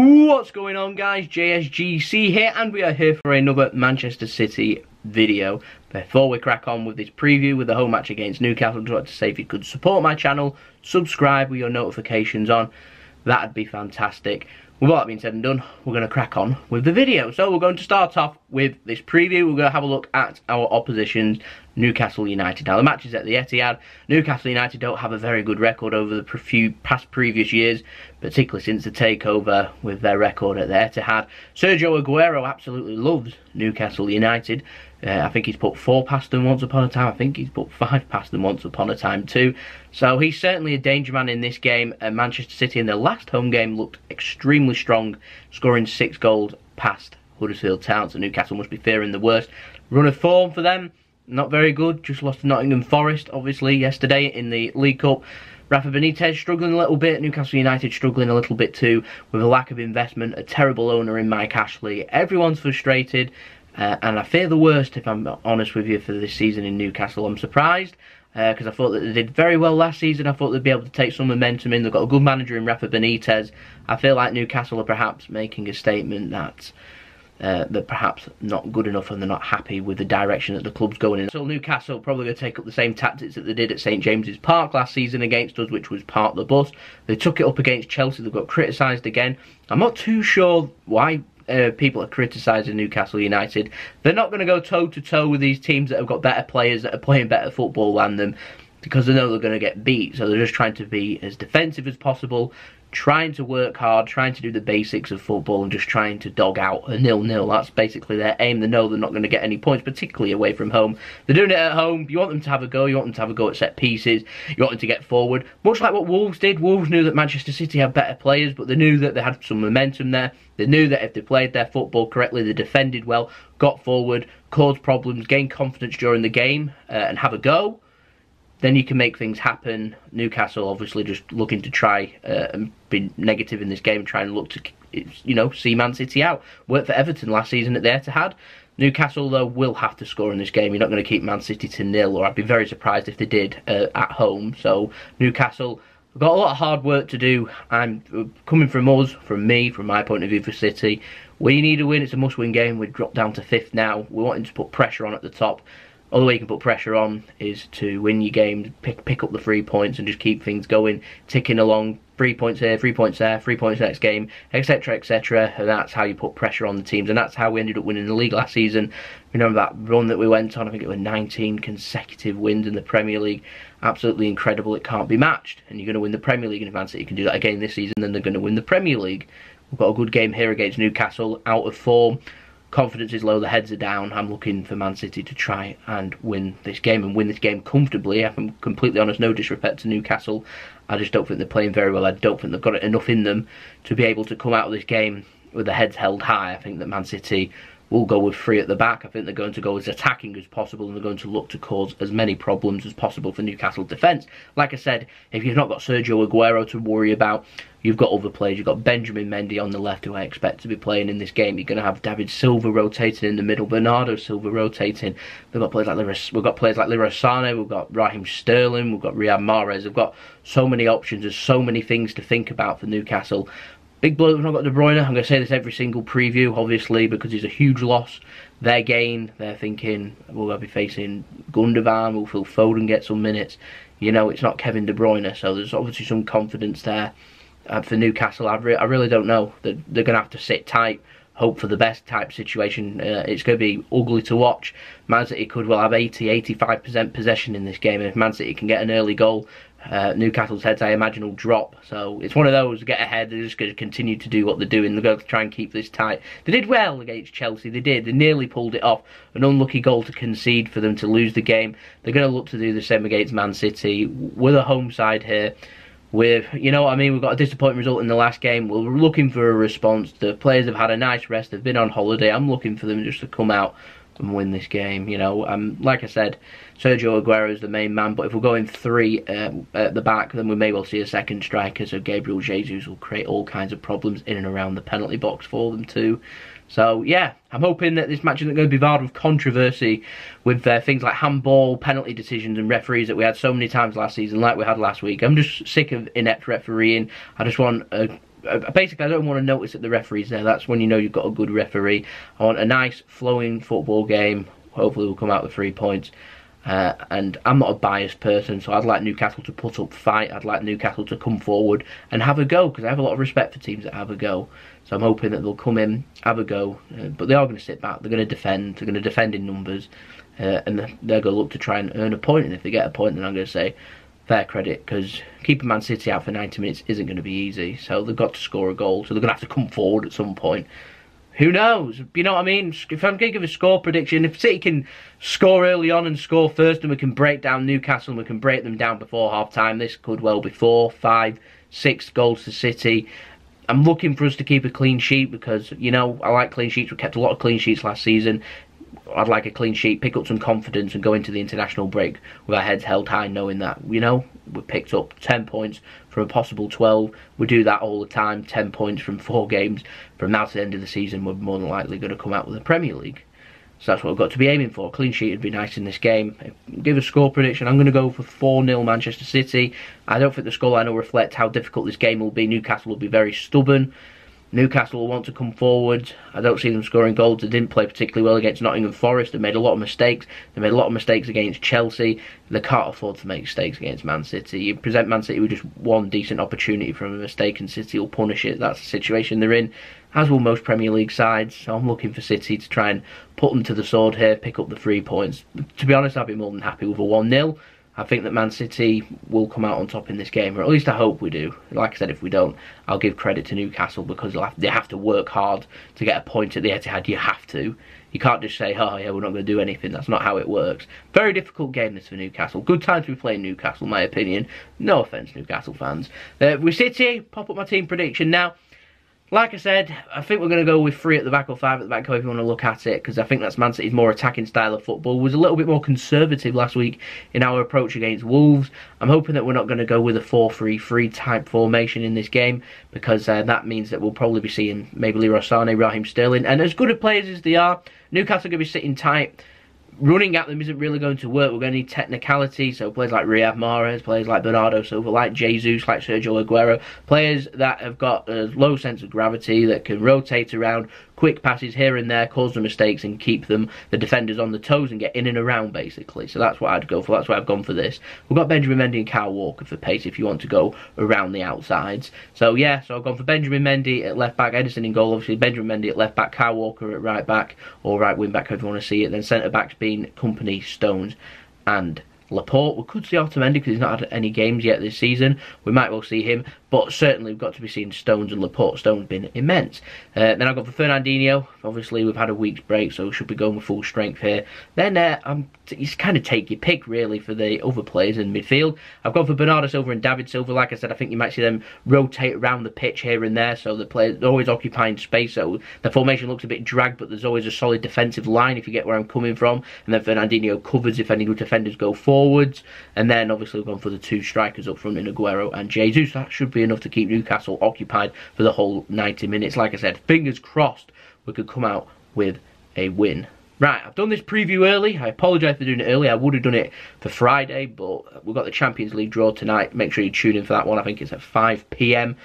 What's going on, guys? JSGC here, and we are here for another Manchester City video. Before we crack on with this preview with the home match against Newcastle, I'd like to say if you could support my channel, subscribe with your notifications on, that'd be fantastic. With all that being said and done, we're going to crack on with the video. So we're going to start off with this preview. We're going to have a look at our oppositions, Newcastle United. Now the match is at the Etihad. Newcastle United don't have a very good record over the previous years, particularly since the takeover with their record at the Etihad. Sergio Aguero absolutely loves Newcastle United. I think he's put 4 past them once upon a time. I think he's put 5 past them once upon a time too. So he's certainly a danger man in this game. Manchester City in their last home game looked extremely strong, scoring 6 goals past Huddersfield Town. So Newcastle must be fearing the worst. Run of form for them, not very good. Just lost to Nottingham Forest, obviously, yesterday in the League Cup. Rafa Benitez struggling a little bit. Newcastle United struggling a little bit too, with a lack of investment, a terrible owner in Mike Ashley. Everyone's frustrated. And I fear the worst, if I'm honest with you, for this season in Newcastle. I'm surprised, because I thought that they did very well last season. I thought they'd be able to take some momentum in. They've got a good manager in Rafa Benitez. I feel like Newcastle are perhaps making a statement that they're perhaps not good enough and they're not happy with the direction that the club's going in. So Newcastle probably going to take up the same tactics that they did at St James's Park last season against us, which was park the bus. They took it up against Chelsea. They've got criticised again. I'm not too sure why people are criticising Newcastle United. They're not going to go toe-to-toe with these teams that have got better players, that are playing better football than them, because they know they're going to get beat. So they're just trying to be as defensive as possible, trying to work hard, trying to do the basics of football, and just trying to dog out a 0-0. That's basically their aim. They know they're not going to get any points, particularly away from home. They're doing it at home. You want them to have a go. You want them to have a go at set pieces. You want them to get forward. Much like what Wolves did. Wolves knew that Manchester City had better players, but they knew that they had some momentum there. They knew that if they played their football correctly, they defended well, got forward, caused problems, gained confidence during the game, and have a go, then you can make things happen. Newcastle obviously just looking to try and be negative in this game, trying to look to, you know, see Man City out. Worked for Everton last season at the Etihad. Newcastle, though, will have to score in this game. You're not going to keep Man City to 0, or I'd be very surprised if they did at home. So Newcastle, we've got a lot of hard work to do. I'm coming from us, from me, from my point of view for City. We need a win. It's a must-win game. We've dropped down to 5th now. We're wanting to put pressure on at the top. All the way you can put pressure on is to win your games, pick up the 3 points, and just keep things going, ticking along. 3 points here, 3 points there, 3 points next game, etc, etc. And that's how you put pressure on the teams, and that's how we ended up winning the league last season. Remember that run that we went on? I think it was 19 consecutive wins in the Premier League. Absolutely incredible. It can't be matched. And you're going to win the Premier League, and if Man City can do that again this season, then they're going to win the Premier League. We've got a good game here against Newcastle, out of form. Confidence is low, the heads are down. I'm looking for Man City to try and win this game, and win this game comfortably. If I'm completely honest, no disrespect to Newcastle, I just don't think they're playing very well. I don't think they've got it enough in them to be able to come out of this game with their heads held high. I think that Man City will go with 3 at the back. I think they're going to go as attacking as possible, and they're going to look to cause as many problems as possible for Newcastle defence. Like I said, if you've not got Sergio Aguero to worry about, you've got other players. You've got Benjamin Mendy on the left, who I expect to be playing in this game. You're going to have David Silva rotating in the middle, Bernardo Silva rotating. We've got players like Leroy Sané, we've got Raheem Sterling, we've got Riyad Mahrez. We've got so many options. There's so many things to think about for Newcastle. Big blow that we've not got De Bruyne. I'm going to say this every single preview, obviously, because he's a huge loss. Their gain, they're thinking, we'll be facing Gundogan, will Phil Foden get some minutes? You know, it's not Kevin De Bruyne, so there's obviously some confidence there. For Newcastle, I really don't know. They're going to have to sit tight, hope for the best type situation. It's going to be ugly to watch. Man City could well have 80-85% possession in this game, and if Man City can get an early goal, Newcastle's heads, I imagine, will drop. So it's one of those, get ahead, they're just going to continue to do what they're doing. They're going to try and keep this tight. They did well against Chelsea, they did. They nearly pulled it off. An unlucky goal to concede for them to lose the game. They're going to look to do the same against Man City. We're the home side here. You know what I mean, we've got a disappointing result in the last game. We're looking for a response. The players have had a nice rest, they've been on holiday. I'm looking for them just to come out and win this game. You know, like I said, Sergio Aguero is the main man, but if we're going 3 at the back, then we may well see a second striker, so Gabriel Jesus will create all kinds of problems in and around the penalty box for them too. So yeah, I'm hoping that this match isn't going to be barred with controversy, with things like handball, penalty decisions and referees that we had so many times last season, like we had last week. I'm just sick of inept refereeing. I just want a basically, I don't want to notice that the referee's there. That's when you know you've got a good referee. I want a nice, flowing football game. Hopefully we'll come out with 3 points. And I'm not a biased person, so I'd like Newcastle to put up fight. I'd like Newcastle to come forward and have a go, because I have a lot of respect for teams that have a go. So I'm hoping that they'll come in, have a go, but they are going to sit back. They're going to defend. They're going to defend in numbers, and they're going to look to try and earn a point. And if they get a point, then I'm going to say fair credit, because keeping Man City out for 90 minutes isn't going to be easy. So they've got to score a goal, so they're going to have to come forward at some point. Who knows? You know what I mean? If I'm going to give a score prediction, if City can score early on and score first, and we can break down Newcastle and we can break them down before half-time, this could well be 4, 5, 6 goals to City. I'm looking for us to keep a clean sheet because, you know, I like clean sheets. We kept a lot of clean sheets last season. I'd like a clean sheet, pick up some confidence and go into the international break with our heads held high, knowing that, you know, we picked up 10 points from a possible 12. We do that all the time, 10 points from 4 games. From now to the end of the season, we're more than likely going to come out with the Premier League. So that's what we've got to be aiming for. A clean sheet would be nice in this game. Give a score prediction. I'm going to go for 4-0 Manchester City. I don't think the scoreline will reflect how difficult this game will be. Newcastle will be very stubborn. Newcastle will want to come forward. I don't see them scoring goals. They didn't play particularly well against Nottingham Forest. They made a lot of mistakes. They made a lot of mistakes against Chelsea. They can't afford to make mistakes against Man City. You present Man City with just one decent opportunity from a mistake and City will punish it. That's the situation they're in, as will most Premier League sides. So I'm looking for City to try and put them to the sword here, pick up the 3 points. To be honest, I'd be more than happy with a 1-0. I think that Man City will come out on top in this game, or at least I hope we do. Like I said, if we don't, I'll give credit to Newcastle, because they have to work hard to get a point at the Etihad. You have to. You can't just say, oh yeah, we're not going to do anything. That's not how it works. Very difficult game this for Newcastle. Good time to be playing Newcastle, in my opinion. No offence, Newcastle fans. With City, pop up my team prediction now. Like I said, I think we're going to go with 3 at the back or 5 at the back, however you want to look at it, because I think that's Man City's more attacking style of football. Was a little bit more conservative last week in our approach against Wolves. I'm hoping that we're not going to go with a 4-3-3 type formation in this game, because that means that we'll probably be seeing maybe Leroy Sané, Raheem Sterling, and as good at players as they are, Newcastle are going to be sitting tight. Running at them isn't really going to work. We're going to need technicality, so players like Riyad Mahrez, players like Bernardo Silva, like Jesus, like Sergio Aguero, players that have got a low sense of gravity, that can rotate around, quick passes here and there, cause them mistakes and keep the defenders on the toes and get in and around, basically. So that's what I'd go for. That's why I've gone for this. We've got Benjamin Mendy and Kyle Walker for pace if you want to go around the outsides. So yeah, so I've gone for Benjamin Mendy at left back, Edison in goal, obviously Benjamin Mendy at left back, Kyle Walker at right back, or right wing back, however you want to see it. Then centre backs being Company, Stones and Laporte. We could see Otamendi because he's not had any games yet this season. We might well see him, but certainly we've got to be seeing Stones and Laporte. Stones been immense. Then I've got for Fernandinho. Obviously we've had a week's break, so we should be going with full strength here. Then you kind of take your pick really for the other players in midfield. I've gone for Bernardo Silva and David Silva. Like I said, I think you might see them rotate around the pitch here and there, so the players are always occupying space, so the formation looks a bit dragged, but there's always a solid defensive line, if you get where I'm coming from. And then Fernandinho covers if any good defenders go forwards. And then obviously we've gone for the 2 strikers up front in Aguero and Jesus. That should be enough to keep Newcastle occupied for the whole 90 minutes. Like I said, fingers crossed we could come out with a win. Right, I've done this preview early. I apologise for doing it early. I would have done it for Friday, but we've got the Champions League draw tonight. Make sure you tune in for that one. I think it's at 5 PM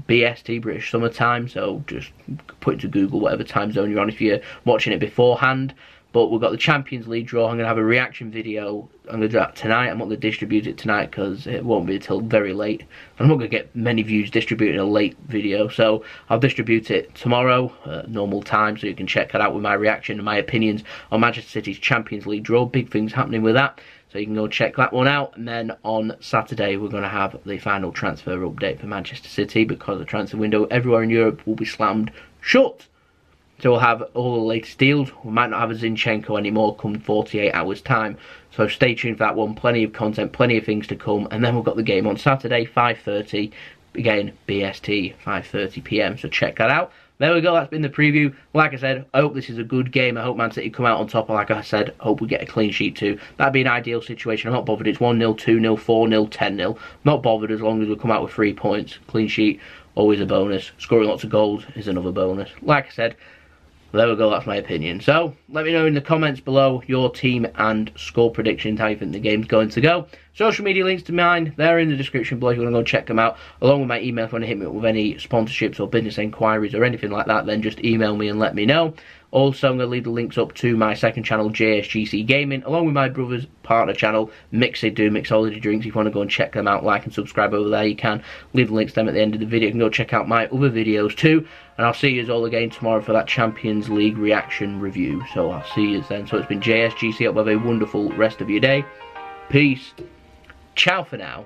BST, British Summer Time. So just put it to Google, whatever time zone you're on, if you're watching it beforehand. But we've got the Champions League draw. I'm going to have a reaction video. I'm going to do that tonight. I'm not going to distribute it tonight because it won't be until very late. I'm not going to get many views distributing a late video. So I'll distribute it tomorrow at normal time, so you can check that out with my reaction and my opinions on Manchester City's Champions League draw. Big things happening with that. So you can go check that one out. And then on Saturday, we're going to have the final transfer update for Manchester City, because the transfer window everywhere in Europe will be slammed shut. So we'll have all the latest deals. We might not have a Zinchenko anymore come 48 hours time. So stay tuned for that one. Plenty of content, plenty of things to come. And then we've got the game on Saturday, 5:30. Again, BST, 5:30 PM. So check that out. There we go, that's been the preview. Like I said, I hope this is a good game. I hope Man City come out on top. Like I said, I hope we get a clean sheet too. That'd be an ideal situation. I'm not bothered. It's 1-0, 2-0, 4-0, 10-0. Not bothered as long as we come out with 3 points. Clean sheet, always a bonus. Scoring lots of goals is another bonus. Like I said, there we go, that's my opinion. So, let me know in the comments below your team and score predictions, how you think the game's going to go. Social media links to mine, they're in the description below if you want to go and check them out, along with my email if you want to hit me up with any sponsorships or business inquiries or anything like that, then just email me and let me know. Also, I'm going to leave the links up to my second channel, JSGC Gaming, along with my brother's partner channel, Mixology Drinks. If you want to go and check them out, like and subscribe over there, you can. Leave the links to them at the end of the video. You can go check out my other videos too. And I'll see you all again tomorrow for that Champions League reaction review. So I'll see you then. So it's been JSGC. Hope you have a wonderful rest of your day. Peace. Ciao for now.